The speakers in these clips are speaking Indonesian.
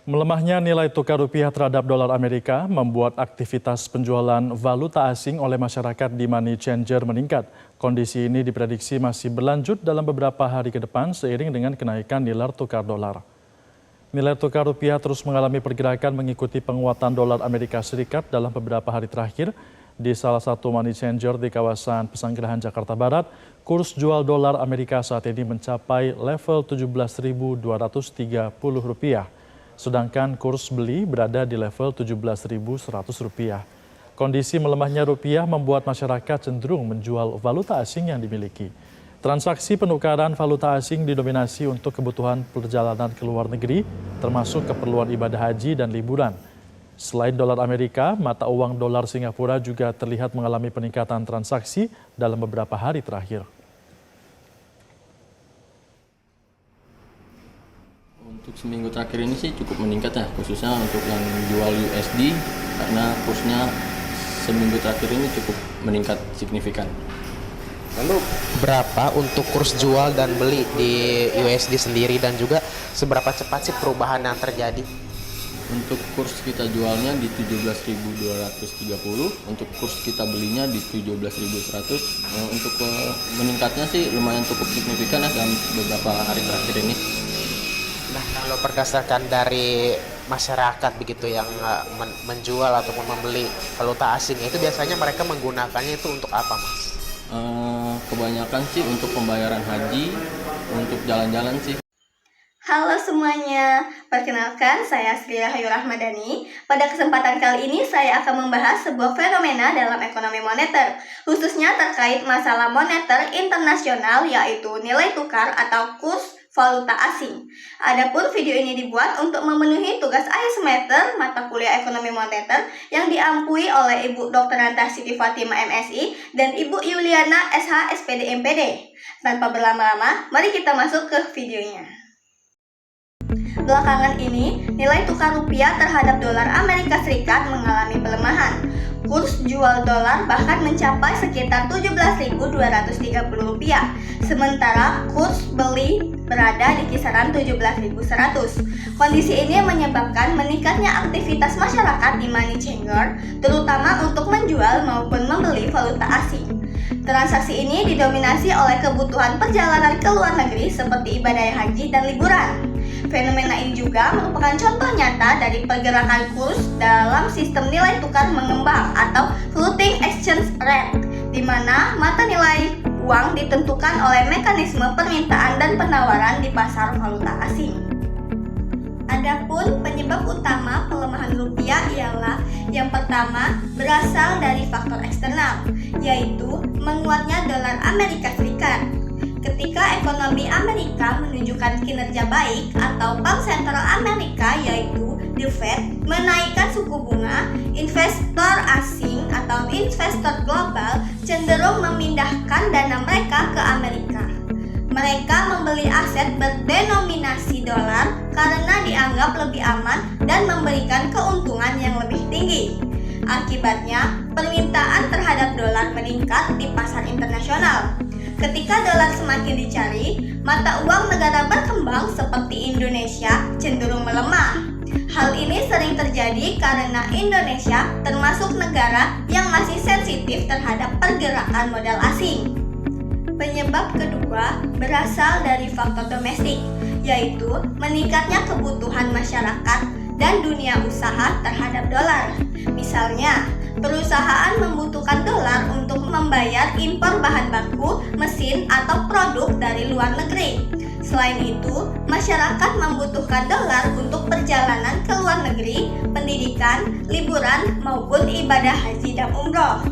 Melemahnya nilai tukar rupiah terhadap dolar Amerika membuat aktivitas penjualan valuta asing oleh masyarakat di money changer meningkat. Kondisi ini diprediksi masih berlanjut dalam beberapa hari ke depan seiring dengan kenaikan nilai tukar dolar. Nilai tukar rupiah terus mengalami pergerakan mengikuti penguatan dolar Amerika Serikat dalam beberapa hari terakhir. Di salah satu money changer di kawasan Pesanggerahan Jakarta Barat, kurs jual dolar Amerika saat ini mencapai level Rp17.230. Sedangkan kurs beli berada di level Rp17.100. Kondisi melemahnya rupiah membuat masyarakat cenderung menjual valuta asing yang dimiliki. Transaksi penukaran valuta asing didominasi untuk kebutuhan perjalanan ke luar negeri, termasuk keperluan ibadah haji dan liburan. Selain dolar Amerika, mata uang dolar Singapura juga terlihat mengalami peningkatan transaksi dalam beberapa hari terakhir. Untuk seminggu terakhir ini sih cukup meningkat ya, khususnya untuk yang jual USD karena kursnya seminggu terakhir ini cukup meningkat signifikan. Lalu berapa untuk kurs jual dan beli di USD sendiri dan juga seberapa cepat sih perubahan yang terjadi? Untuk kurs kita jualnya di 17.230, untuk kurs kita belinya di 17.100. Untuk meningkatnya sih lumayan cukup signifikan ya dalam beberapa hari terakhir ini. Nah, kalau berdasarkan dari masyarakat begitu yang menjual ataupun membeli valuta asing itu biasanya mereka menggunakannya itu untuk apa, Mas? Kebanyakan sih untuk pembayaran haji, untuk jalan-jalan sih. Halo semuanya, perkenalkan saya Sri Rahayu Rahmadani. Pada kesempatan kali ini saya akan membahas sebuah fenomena dalam ekonomi moneter, khususnya terkait masalah moneter internasional yaitu nilai tukar atau kurs valuta asing. Adapun video ini dibuat untuk memenuhi tugas akhir semester mata kuliah ekonomi moneter yang diampui oleh Ibu Dr. Nanta Siti Fatima MSI dan Ibu Yuliana SH SPD MPD. Tanpa berlama-lama, mari kita masuk ke videonya. Belakangan ini, nilai tukar rupiah terhadap dolar Amerika Serikat mengalami pelemahan. Kurs jual dolar bahkan mencapai sekitar Rp17.230, sementara kurs beli berada di kisaran Rp17.100. Kondisi ini menyebabkan meningkatnya aktivitas masyarakat di money changer, terutama untuk menjual maupun membeli valuta asing. Transaksi ini didominasi oleh kebutuhan perjalanan ke luar negeri seperti ibadah haji dan liburan. Fenomena ini juga merupakan contoh nyata dari pergerakan kurs dalam sistem nilai tukar mengembang atau floating exchange rate, di mana mata nilai uang ditentukan oleh mekanisme permintaan dan penawaran di pasar valuta asing. Adapun penyebab utama pelemahan rupiah ialah yang pertama berasal dari faktor eksternal, yaitu menguatnya dolar Amerika Serikat. Ketika ekonomi Amerika menunjukkan kinerja baik atau Bank Sentral Amerika yaitu The Fed menaikkan suku bunga, investor asing atau investor global cenderung memindahkan dana mereka ke Amerika. Mereka membeli aset berdenominasi dolar karena dianggap lebih aman dan memberikan keuntungan yang lebih tinggi. Akibatnya, permintaan terhadap dolar meningkat di pasar internasional. Ketika dolar semakin dicari, mata uang negara berkembang seperti Indonesia cenderung melemah. Hal ini sering terjadi karena Indonesia termasuk negara yang masih sensitif terhadap pergerakan modal asing. Penyebab kedua berasal dari faktor domestik, yaitu meningkatnya kebutuhan masyarakat dan dunia usaha terhadap dolar. Misalnya, perusahaan membutuhkan dolar untuk membayar impor bahan baku, mesin, atau produk dari luar negeri. Selain itu, masyarakat membutuhkan dolar untuk perjalanan ke luar negeri, pendidikan, liburan, maupun ibadah haji dan umroh.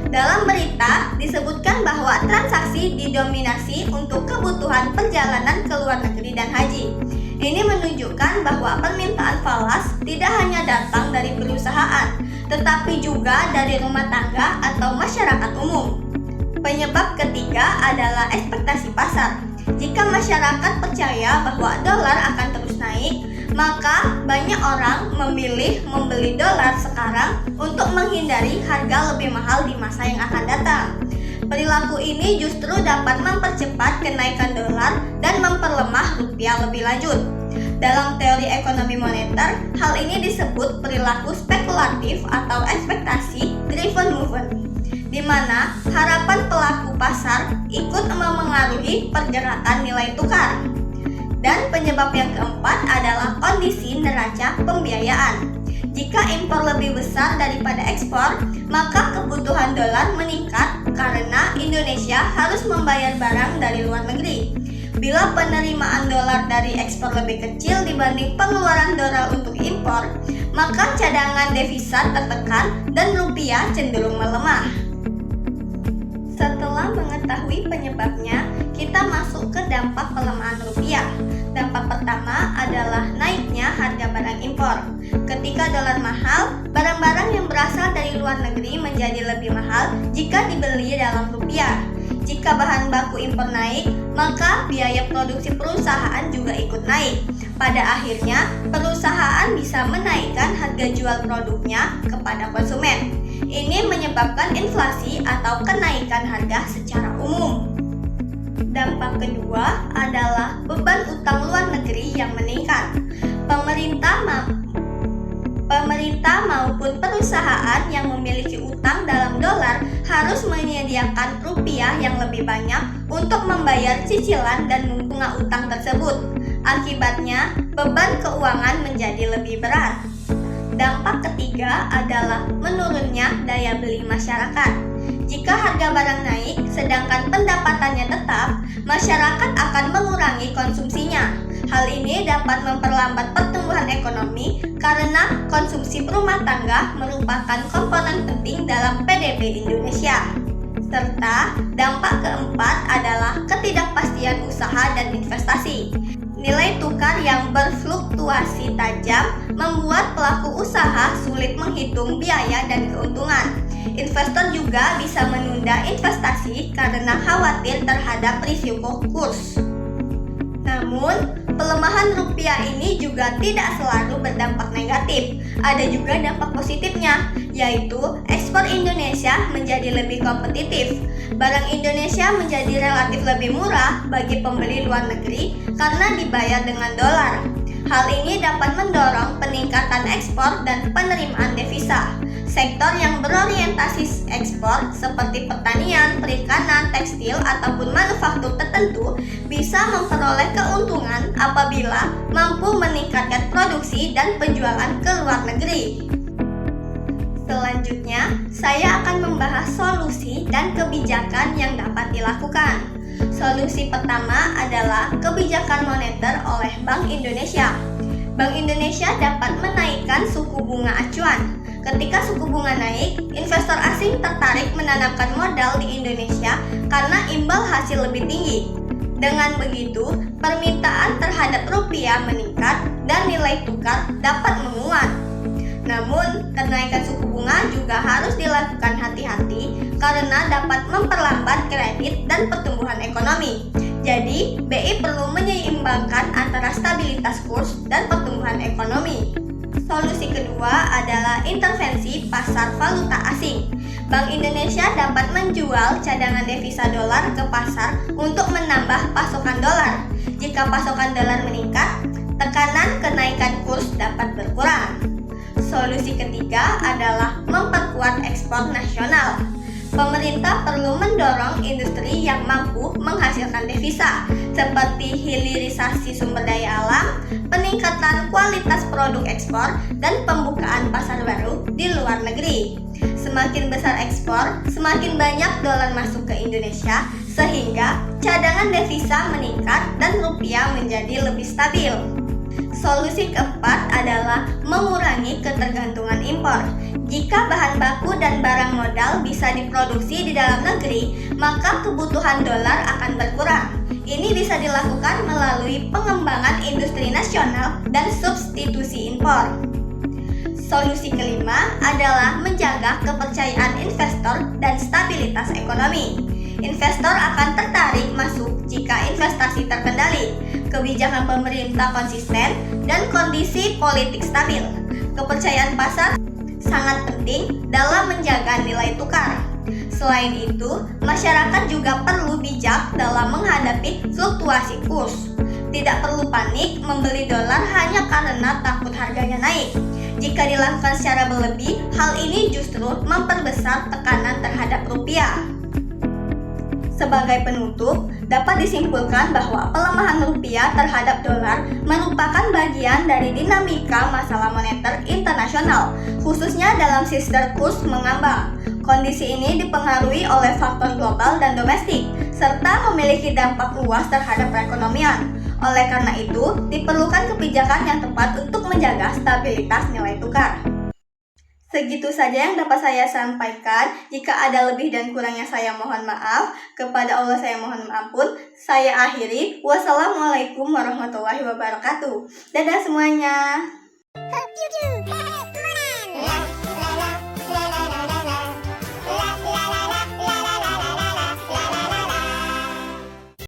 Dalam berita disebutkan bahwa transaksi didominasi untuk kebutuhan perjalanan ke luar negeri dan haji. Ini menunjukkan bahwa permintaan falas tidak hanya datang dari perusahaan, tetapi juga dari rumah tangga atau masyarakat umum. Penyebab ketiga adalah ekspektasi pasar. Jika masyarakat percaya bahwa dolar akan terus naik, maka banyak orang memilih membeli dolar sekarang untuk menghindari harga lebih mahal di masa yang akan datang. Perilaku ini justru dapat mempercepat kenaikan dolar dan memperlemah rupiah lebih lanjut. Dalam teori ekonomi moneter, hal ini disebut perilaku spekulatif atau ekspektasi driven movement, di mana harapan pelaku pasar ikut memengaruhi pergerakan nilai tukar. Dan penyebab yang keempat adalah kondisi neraca pembiayaan. Jika impor lebih besar daripada ekspor, maka kebutuhan dolar meningkat karena Indonesia harus membayar barang dari luar negeri. Bila penerimaan dolar dari ekspor lebih kecil dibanding pengeluaran dolar untuk impor, maka cadangan devisa tertekan dan rupiah cenderung melemah. Setelah mengetahui penyebabnya, kita masuk ke dampak pelemahan rupiah. Dampak pertama adalah naiknya harga barang impor. Ketika dolar mahal, barang-barang yang berasal dari luar negeri menjadi lebih mahal jika dibeli dalam rupiah. Jika bahan baku impor naik, maka biaya produksi perusahaan juga ikut naik. Pada akhirnya, perusahaan bisa menaikkan harga jual produknya kepada konsumen. Ini menyebabkan inflasi atau kenaikan harga secara umum. Dampak kedua adalah beban utang luar negeri yang meningkat. Pemerintah maupun perusahaan yang memiliki utang dalam dolar harus menyediakan rupiah yang lebih banyak untuk membayar cicilan dan bunga utang tersebut. Akibatnya, beban keuangan menjadi lebih berat. Dampak ketiga adalah menurunnya daya beli masyarakat. Jika harga barang naik sedangkan pendapatannya tetap, masyarakat akan mengurangi konsumsinya. Hal ini dapat memperlambat pertumbuhan ekonomi karena konsumsi rumah tangga merupakan komponen penting dalam PDB Indonesia. Serta dampak keempat adalah ketidakpastian usaha dan investasi. Nilai tukar yang berfluktuasi tajam membuat pelaku usaha sulit menghitung biaya dan keuntungan. Investor juga bisa menunda investasi karena khawatir terhadap risiko kurs. Namun, pelemahan rupiah ini juga tidak selalu berdampak negatif. Ada juga dampak positifnya, yaitu ekspor Indonesia menjadi lebih kompetitif. Barang Indonesia menjadi relatif lebih murah bagi pembeli luar negeri karena dibayar dengan dolar. Hal ini dapat mendorong peningkatan ekspor dan penerimaan devisa. Sektor yang berorientasi ekspor seperti pertanian, perikanan, tekstil, ataupun manufaktur tertentu bisa memperoleh keuntungan apabila mampu meningkatkan produksi dan penjualan ke luar negeri. Selanjutnya, saya akan membahas solusi dan kebijakan yang dapat dilakukan. Solusi pertama adalah kebijakan moneter oleh Bank Indonesia. Bank Indonesia dapat menaikkan suku bunga acuan. Ketika suku bunga naik, investor asing tertarik menanamkan modal di Indonesia karena imbal hasil lebih tinggi. Dengan begitu, permintaan terhadap rupiah meningkat dan nilai tukar dapat menguat. Namun, kenaikan suku bunga juga harus dilakukan hati-hati karena dapat memperlambat kredit dan pertumbuhan ekonomi. Jadi, BI perlu menyeimbangkan antara stabilitas kurs dan pertumbuhan ekonomi. Solusi kedua adalah intervensi pasar valuta asing. Bank Indonesia dapat menjual cadangan devisa dolar ke pasar untuk menambah pasokan dolar. Jika pasokan dolar meningkat, tekanan kenaikan kurs dapat berkurang. Solusi ketiga adalah memperkuat ekspor nasional. Pemerintah perlu mendorong industri yang mampu menghasilkan devisa, seperti hilirisasi sumber daya alam, peningkatan kualitas produk ekspor, dan pembukaan pasar baru di luar negeri. Semakin besar ekspor, semakin banyak dolar masuk ke Indonesia, sehingga cadangan devisa meningkat dan rupiah menjadi lebih stabil. Solusi keempat adalah mengurangi ketergantungan impor. Jika bahan baku dan barang modal bisa diproduksi di dalam negeri, maka kebutuhan dolar akan berkurang. Ini bisa dilakukan melalui pengembangan industri nasional dan substitusi impor. Solusi kelima adalah menjaga kepercayaan investor dan stabilitas ekonomi. Investor akan tertarik masuk jika investasi terkendali, kebijakan pemerintah konsisten, dan kondisi politik stabil. Kepercayaan pasar sangat penting dalam menjaga nilai tukar. Selain itu, masyarakat juga perlu bijak dalam menghadapi fluktuasi kurs. Tidak perlu panik membeli dolar hanya karena takut harganya naik. Jika dilakukan secara berlebih, hal ini justru memperbesar tekanan terhadap rupiah. Sebagai penutup, dapat disimpulkan bahwa pelemahan rupiah terhadap dolar merupakan bagian dari dinamika masalah moneter internasional, khususnya dalam sister kurs mengambang. Kondisi ini dipengaruhi oleh faktor global dan domestik, serta memiliki dampak luas terhadap perekonomian. Oleh karena itu, diperlukan kebijakan yang tepat untuk menjaga stabilitas nilai tukar. Segitu saja yang dapat saya sampaikan. Jika ada lebih dan kurangnya saya mohon maaf. Kepada Allah saya mohon ampun. Saya akhiri. Wassalamualaikum warahmatullahi wabarakatuh. Dadah semuanya.